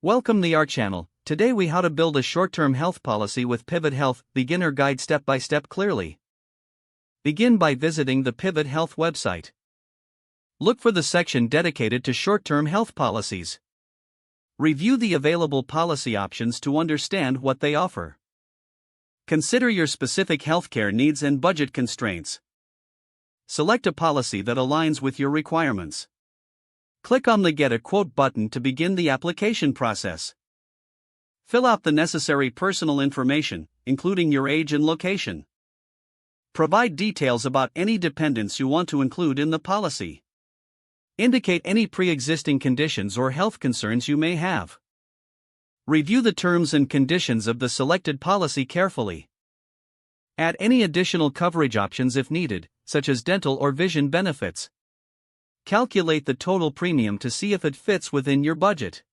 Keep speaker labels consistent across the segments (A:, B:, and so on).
A: Welcome to our channel. Today we how to build a short-term health policy with Pivot Health, beginner guide step by step clearly. Begin by visiting the Pivot Health website. Look for the section dedicated to short-term health policies. Review the available policy options to understand what they offer. Consider your specific healthcare needs and budget constraints. Select a policy that aligns with your requirements. Click on the Get a Quote button to begin the application process. Fill out the necessary personal information, including your age and location. Provide details about any dependents you want to include in the policy. Indicate any pre-existing conditions or health concerns you may have. Review the terms and conditions of the selected policy carefully. Add any additional coverage options if needed, such as dental or vision benefits. Calculate the total premium to see if it fits within your budget.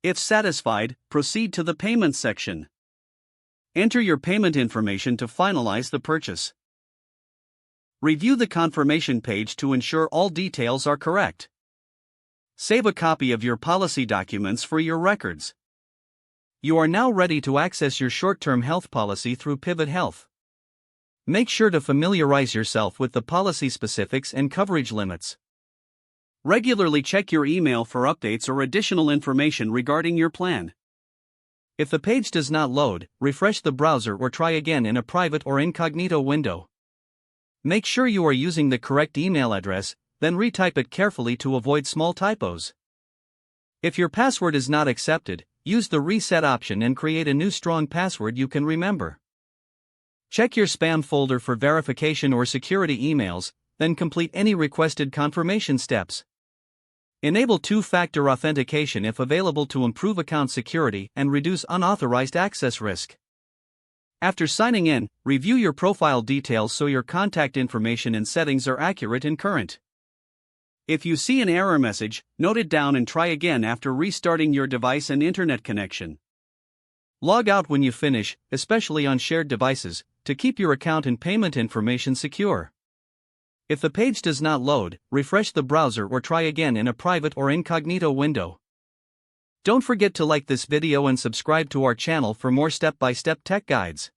A: If satisfied, proceed to the payment section. Enter your payment information to finalize the purchase. Review the confirmation page to ensure all details are correct. Save a copy of your policy documents for your records. You are now ready to access your short-term health policy through Pivot Health. Make sure to familiarize yourself with the policy specifics and coverage limits. Regularly check your email for updates or additional information regarding your plan. If the page does not load, refresh the browser or try again in a private or incognito window. Make sure you are using the correct email address, then retype it carefully to avoid small typos. If your password is not accepted, use the reset option and create a new strong password you can remember. Check your spam folder for verification or security emails, then complete any requested confirmation steps. Enable two-factor authentication if available to improve account security and reduce unauthorized access risk. After signing in, review your profile details so your contact information and settings are accurate and current. If you see an error message, note it down and try again after restarting your device and internet connection. Log out when you finish, especially on shared devices, to keep your account and payment information secure. If the page does not load, refresh the browser or try again in a private or incognito window. Don't forget to like this video and subscribe to our channel for more step-by-step tech guides.